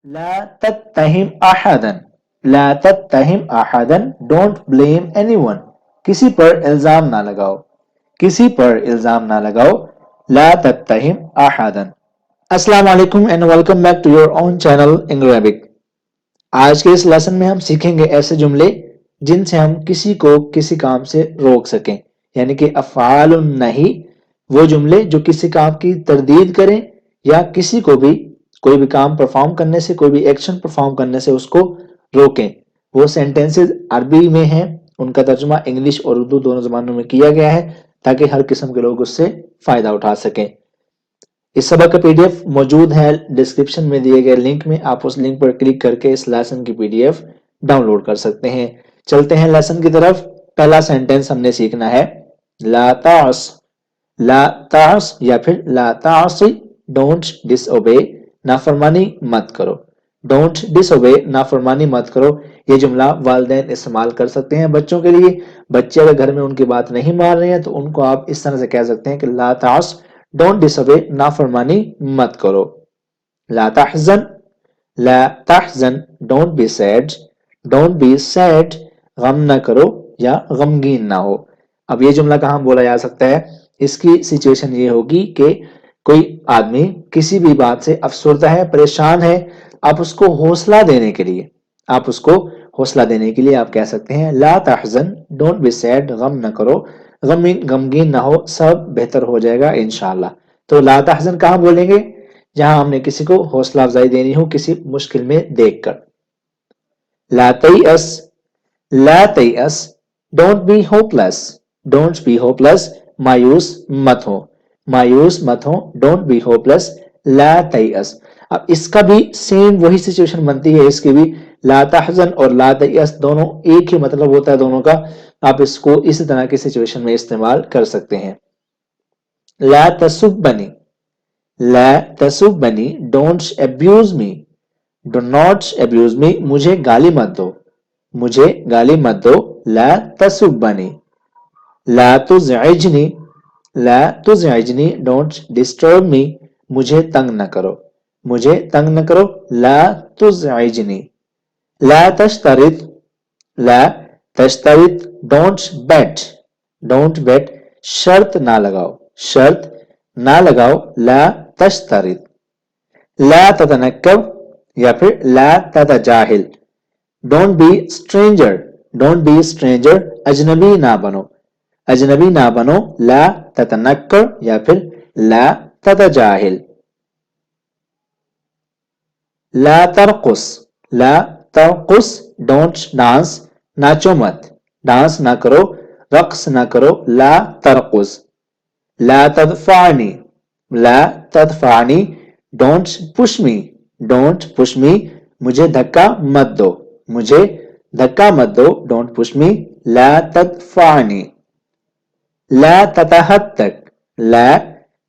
لا تتہم احدن، لا تتہم احدن، ڈونٹ بلیم اینی ون، کسی پر الزام نہ لگاؤ، کسی پر الزام نہ لگاؤ، لا تتہم احدن۔ السلام علیکم and welcome back to your own channel انگریبک۔ آج کے اس لیسن میں ہم سیکھیں گے ایسے جملے جن سے ہم کسی کو کسی کام سے روک سکیں، یعنی کہ افعال النہی، وہ جملے جو کسی کام کی تردید کریں یا کسی کو بھی کوئی بھی کام پرفارم کرنے سے، کوئی بھی ایکشن پرفارم کرنے سے اس کو روکیں۔ وہ سینٹینسز عربی میں ہیں، ان کا ترجمہ انگلش اور اردو دونوں زبانوں میں کیا گیا ہے تاکہ ہر قسم کے لوگ اس سے فائدہ اٹھا سکیں۔ اس سبق کا پی ڈی ایف موجود ہے ڈسکرپشن میں دیے گئے لنک میں، آپ اس لنک پر کلک کر کے اس لیسن کی P D F download کر سکتے ہیں۔ چلتے ہیں لیسن کی طرف۔ پہلا سینٹینس ہم نے سیکھنا ہے، لا تعص، لا تعص یا پھر لا تعصی، ڈونٹ ڈس اوبے، نافرمانی مت کرو، ڈونٹ ڈس اوبے، نافرمانی مت کرو۔ یہ جملہ والدین استعمال کر سکتے ہیں بچوں کے لیے۔ بچے اگر گھر میں ان کی بات نہیں مان رہے ہیں تو ان کو آپ اس طرح سے کہہ سکتے ہیں کہ لا تعص، ڈونٹ ڈس اوبے، نافرمانی مت کرو۔ لا تحزن، لا تحزن، don't be sad, don't be sad, غم نہ کرو یا غمگین نہ ہو۔ اب یہ جملہ کہاں بولا جا سکتا ہے؟ اس کی سچویشن یہ ہوگی کہ کوئی آدمی کسی بھی بات سے افسردہ ہے، پریشان ہے، آپ اس کو حوصلہ دینے کے لیے، آپ اس کو حوصلہ دینے کے لیے آپ کہہ سکتے ہیں لا تحزن، ڈونٹ بی سیڈ، غم نہ کرو، غمگین نہ ہو، سب بہتر ہو جائے گا انشاءاللہ۔ تو لا تحزن کہاں بولیں گے؟ جہاں ہم نے کسی کو حوصلہ افزائی دینی ہو کسی مشکل میں دیکھ کر۔ لا تیأس، لا تیأس، don't be hopeless, don't be hopeless, مایوس مت ہو، مایوس مت ہو، ڈونٹ بی ہوپ لیس، لا تیأس۔ اب اس کا بھی سیم وہی سچویشن بنتی ہے، اس کی بھی لا تحزن اور لا تیأس دونوں ایک ہی مطلب ہوتا ہے دونوں کا، آپ اس کو اسی طرح کی سچویشن میں استعمال کر سکتے ہیں۔ لا تسبنی، لا تسبنی، don't abuse me, do not abuse me, مجھے گالی مت دو، مجھے گالی مت دو، لا تسبنی۔ لا تزعجنی، لا تزعجنی، ڈونٹ ڈسٹرب می، مجھے تنگ نہ کرو، مجھے تنگ نہ کرو، لا تزعجنی۔ لا تشترط، لا تشترط، ڈونٹ بیٹ، ڈونٹ بیٹ، شرط نہ لگاؤ، شرط نہ لگاؤ، لا تشترط۔ لا تتنکر یا پھر لا تتجاہل، don't be stranger, don't be stranger, اجنبی نہ بنو، اجنبی نہ بنو، لا تتنکر یا پھر لا تتجاہل۔ لا ترقص، لا ترقص، ڈونٹ ڈانس، ناچو مت، ڈانس نہ کرو، رقص نہ کرو، لا ترقص۔ لا تدفعنی، لا تدفعنی، don't push me, don't push me, مجھے دھکا مت دو، مجھے دھکا مت دو، ڈونٹ پش می، لا تدفعنی۔ لا تتہتک، لا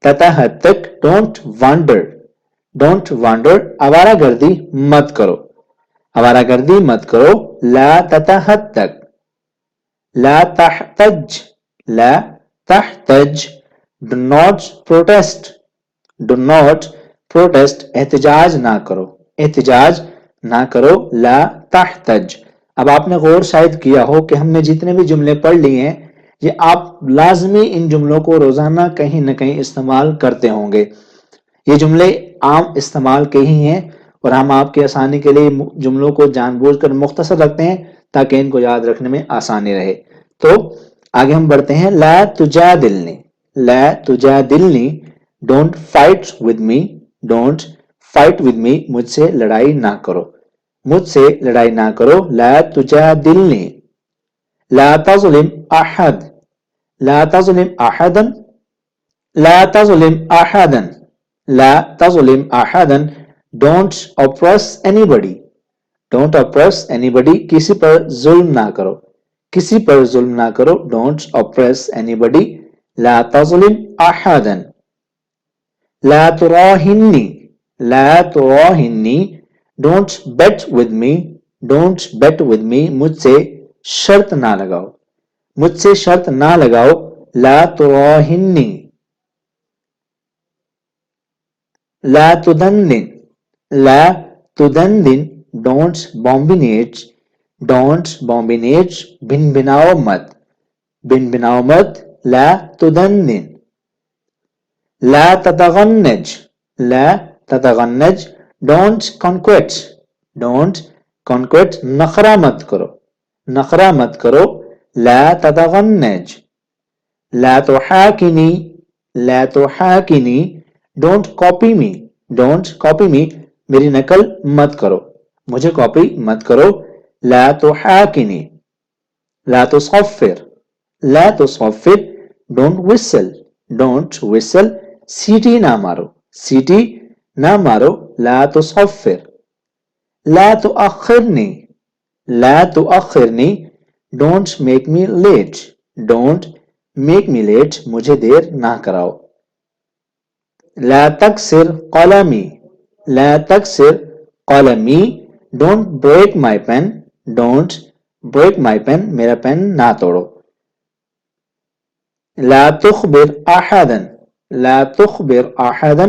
تتہتک، ڈونٹ وانڈر، ڈونٹ وانڈر، آوارہ گردی مت کرو، آوارہ گردی مت کرو، لا تتہتک۔ لا تحتج، لا تحتج، do not protest, do not protest, احتجاج نہ کرو، احتجاج نہ کرو، لا تحتج۔ اب آپ نے غور شاید کیا ہو کہ ہم نے جتنے بھی جملے پڑھ لیے ہیں یہ آپ لازمی ان جملوں کو روزانہ کہیں نہ کہیں استعمال کرتے ہوں گے۔ یہ جملے عام استعمال کے ہی ہیں اور ہم آپ کی آسانی کے لیے جملوں کو جان بوجھ کر مختصر رکھتے ہیں تاکہ ان کو یاد رکھنے میں آسانی رہے۔ تو آگے ہم بڑھتے ہیں۔ لا تجادلنی، لا تجادلنی، don't fight with me, don't fight with me, مجھ سے لڑائی نہ کرو، مجھ سے لڑائی نہ کرو، لا تجادلنی۔ لا تظلم احد، لا تظلم احدا، لا تظلم احدا، لا تظلم احدا، don't oppress anybody، don't oppress anybody، کسی پر ظلم نہ کرو، کسی پر ظلم نہ کرو، ڈونٹ oppress anybody، لا تظلم احدا۔ لا تراہنی، لا تراہنی، don't bet with me, don't bet with me, مجھ سے شرط نہ لگاؤ، مجھ سے شرط نہ لگاؤ، لا تراہنی۔ لا تدنن، لا تدندن don't bombinate, don't bombinate بن بناؤ مت، بن بناؤ مت، لا تدندن. لا تتغنج، لا تتغنج don't conquet، don't conquet نخرہ مت کرو، نخرہ مت کرو، لا تتغنج. لا تحاكني، لا تحاكني don't copy me، don't copy me میری نقل مت کرو، مجھے کاپی مت کرو، لا تحاكني. لا تصفر، لا تصفر don't whistle، don't whistle سیٹی نہ مارو، سیٹی نہ مارو، لا تصفر. لا تؤخرني، لا تؤخرني don't make me late، don't make me late مجھے دیر نہ کراؤ. لا تكسر قلمي، لا تكسر قلمي don't break my pen، don't break my pen میرا پین نہ توڑو. لا تخبر أحدا، لا تخبر أحدا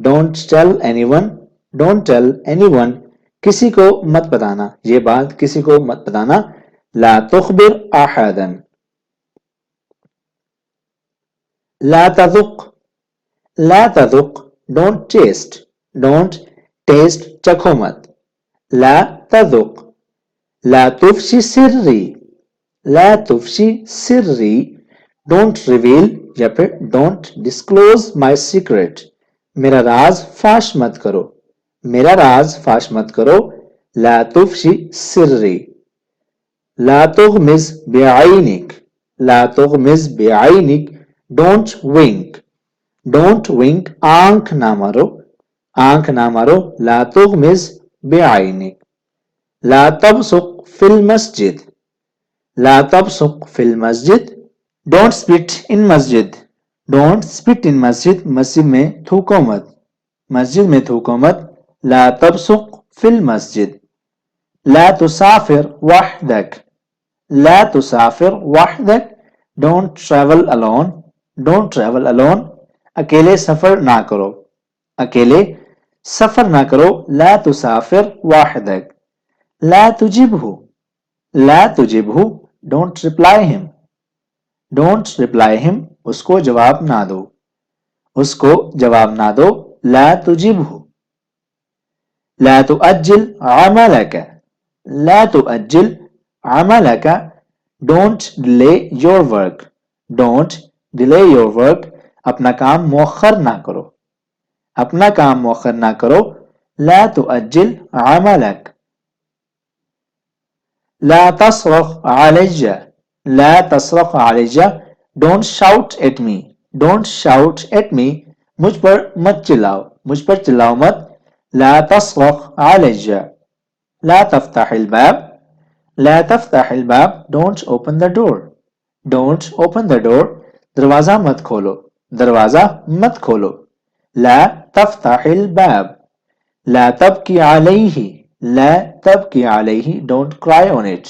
don't tell anyone، don't tell anyone کسی کو مت بتانا، یہ بات کسی کو مت بتانا، لا تخبر أحدا. لا تذق، لا تذق don't taste، don't taste چکھو مت، لا تذق. لا تفشی سری، لا تفشی سری don't reveal یا پھر don't disclose my secret میرا راز فاش مت کرو، میرا راز فاش مت کرو، لا تفشی سری. لا تغمز بعینک، لا تغمز بعینک don't wink، don't wink آنکھ نہ مارو، آنکھ نہ مارو، لا تغمز بعینک. لا تبصق فی المسجد، لا تبصق فی المسجد don't spit in Masjid, don't spit in مسجد مسجد میں تھوکو مت، مسجد میں تھوکو مت، لا تبصق فی المسجد. لا تسافر وحدک، لا تسافر وحدک don't travel alone، don't travel alone اکیلے سفر نہ کرو، اکیلے سفر نہ کرو، لا تسافر وحدک. لا تجبہ، لا تجبہ don't reply him، don't reply him اس کو جواب نہ دو، اس کو جواب نہ دو، لا تجبہ. لا تؤجل عملک، لا تؤجل عملک don't delay your work، don't delay your work اپنا کام مؤخر نہ کرو، اپنا کام مؤخر نہ کرو، لا تؤجل عملک. لا تصرخ علی، لا تصرخ علی don't shout at me، don't shout at me مجھ پر مت چلاؤ، مجھ پر چلاؤ مت، لا تصرخ علی. لا تفتح الباب، لا تفتح الباب don't open the door، don't open the door دروازہ مت کھولو، دروازہ مت کھولو، لا تفتح الباب. لا تبکی علیہ، لا تبکی علیہ don't cry on it،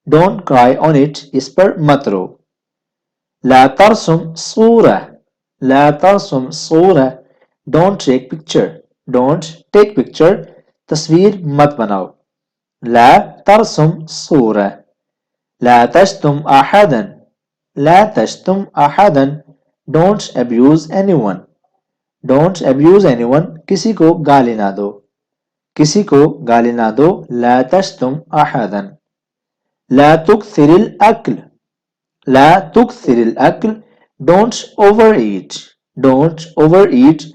don't cry on it اس پر مت رو. لا ترسم صورة، لا ترسم صورة don't take picture، don't take picture تصویر مت بناؤ، لا ترسم صورة. لا تشتم أحدا، لا تشتم أحدا don't abuse anyone، don't abuse anyone کسی کو گالی نہ دو، کسی کو گالی نہ دو، لا تشتم أحدا. لا تكثر الأكل، لا تكثر الأكل don't overeat، don't overeat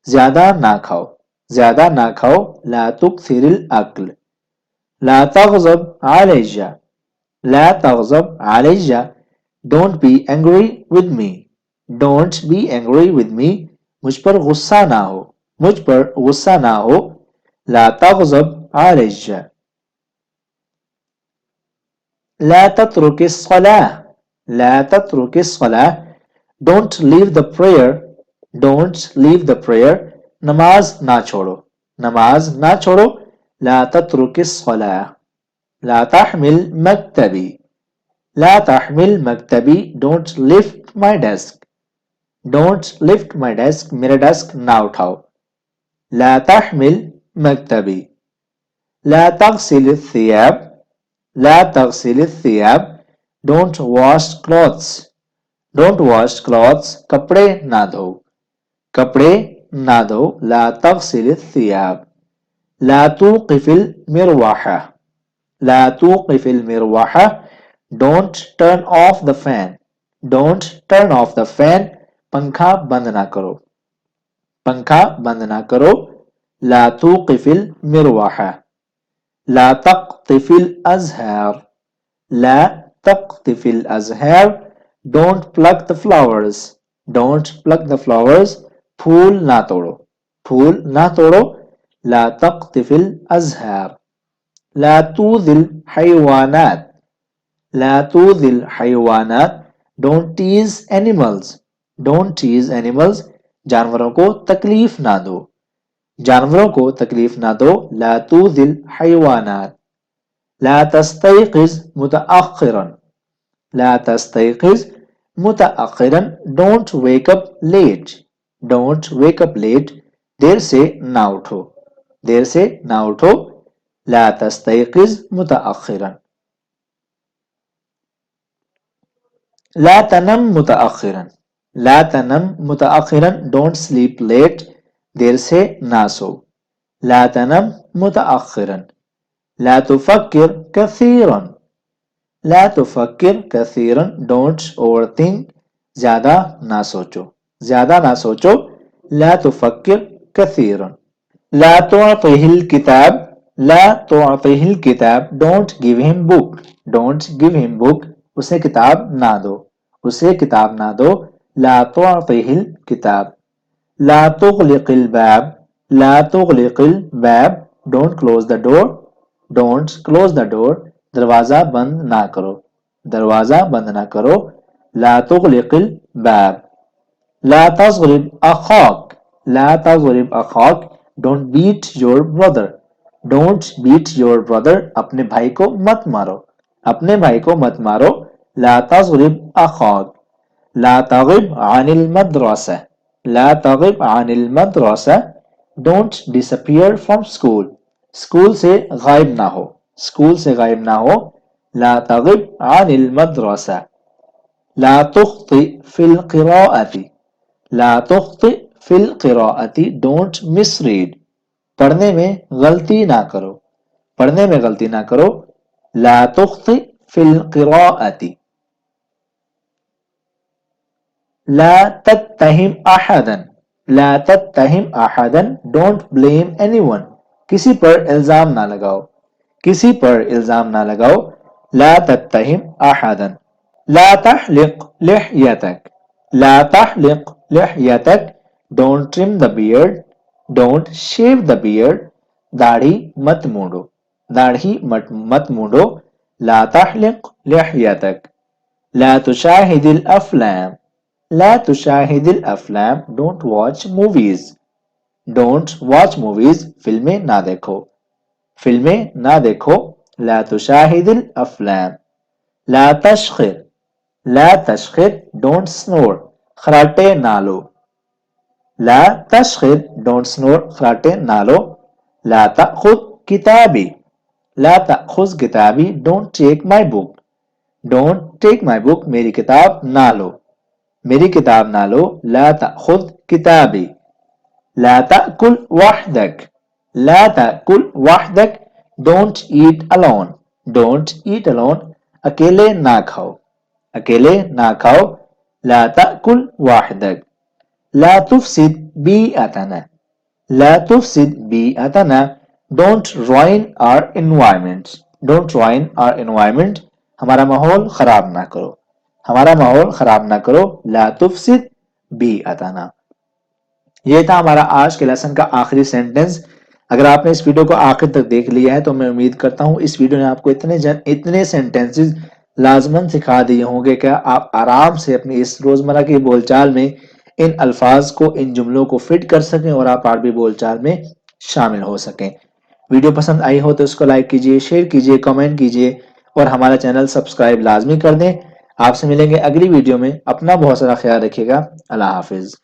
زیادہ نہ کھاؤ، زیادہ نہ کھاؤ، لا تكثر الأكل. لا تغضب علي، لا تغضب علي don't be angry with me، don't be angry with me مجھ پر غصہ نہ ہو، مجھ پر غصہ نہ ہو، لا تغضب علي. لا تترك الصلاة، لا تترك الصلاة don't leave the prayer، don't leave the prayer نماز نہ چھوڑو، نماز نہ چھوڑو، لا تترك الصلاة. لا تحمل مکتبی، لا تحمل مکتبی don't lift my desk، don't lift my desk میرا ڈیسک نہ اٹھاؤ، لا تحمل مکتبی. لا تغسل الثياب لا تغسل الثياب don't wash clothes don't wash clothes کپڑے نہ دھو کپڑے نہ دھو لا تغسل الثياب لا توقف المروحة لا توقف المروحة don't turn off the fan don't turn off the fan پنکھا بند نہ کرو پنکھا بند نہ کرو لا توقف المروحة لا تقطف الأزهار لا تقطف الأزهار don't pluck the flowers don't pluck the flowers پھول نہ توڑو پھول نہ توڑو لا تقطف الأزهار لا تؤذي الحيوانات لا تؤذي الحيوانات don't tease animals don't tease animals جانوروں کو تکلیف نہ دو جانوروں کو تکلیف نہ دو لا تؤذي الحيوانات لا تستيقظ متأخرا لا تستيقظ متأخرا don't wake up late don't wake up late دیر سے نہ اٹھو دیر سے نہ اٹھو لا تستيقظ متأخرا لا تنم متأخرا لا تنم متأخرا don't sleep late دیر سے نہ سو لا تنم متأخرا لا تفكر كثيرا لا تفكر كثيرا don't overthink زیادہ نہ سوچو زیادہ نہ سوچو لا تفكر كثيرا لا تعطه الكتاب لا تعطه الكتاب don't give him book don't give him book اسے کتاب نہ دو اسے کتاب نہ دو لا تعطه الكتاب لا تغلق الباب لا تغلق الباب don't close the door don't close the door دروازہ بند نہ کرو دروازہ بند نہ کرو لا تغلق الباب لا تضرب أخاك لا تضرب أخاك don't beat your brother don't beat your brother اپنے بھائی کو مت مارو اپنے بھائی کو مت مارو لا تضرب أخاك لا تغب عن المدرسة لا تغب عن المدرسة don't disappear from school school سے غائب نہ ہو اسکول سے غائب نہ ہو لا تغب عن المدرسة لا تخطئ في القراءة لا تخطئ في القراءة don't misread پڑھنے میں غلطی نہ کرو پڑھنے میں غلطی نہ کرو لا تخطئ في القراءة لا تتهم أحدا لا تتهم أحدا don't blame anyone کسی پر الزام نہ لگاؤ کسی پر الزام نہ لگاؤ لا تتهم أحدا لا تحلق لحيتك لا تحلق لحيتك don't trim the beard don't shave the beard داڑھی مت مونڈو داڑھی مت مونڈو لا تحلق لحيتك لا تشاهد الأفلام لا تشاهد الأفلام don't watch movies don't watch movies فلمیں نہ دیکھو فلمیں نہ دیکھو لا تشاهد الأفلام لا تشخر لا تشخر don't snore خراٹے نہ لو لا تشخر don't snore خراٹے نہ لو لا تأخذ کتابی لا تأخذ کتابی don't take my book don't take my book میری کتاب نہ لو میری کتاب نہ لو لا تأخذ کتابی لا تأکل وحدك لا تأکل وحدك don't eat alone don't eat alone اکیلے نہ کھاؤ اکیلے نہ کھاؤ لا تأکل وحدك لا تفسد بيئتنا لا تفسد بيئتنا don't ruin our environment don't ruin our environment ہمارا ماحول خراب نہ کرو ہمارا ماحول خراب نہ کرو لا تفسد بيئتنا یہ تھا ہمارا آج کے لیسن کا آخری سینٹنس اگر آپ نے اس ویڈیو کو آخر تک دیکھ لیا ہے تو میں امید کرتا ہوں اس ویڈیو نے آپ کو اتنے سینٹنسز لازماً سکھا دیے ہوں گے کہ آپ آرام سے اپنی اس روزمرہ کی بول چال میں ان الفاظ کو ان جملوں کو فٹ کر سکیں اور آپ عربی بول چال میں شامل ہو سکیں ویڈیو پسند آئی ہو تو اس کو لائک کیجئے شیئر کیجئے کمنٹ کیجئے اور ہمارا چینل سبسکرائب لازمی کر دیں آپ سے ملیں گے اگلی ویڈیو میں اپنا بہت سارا خیال رکھیے گا اللہ حافظ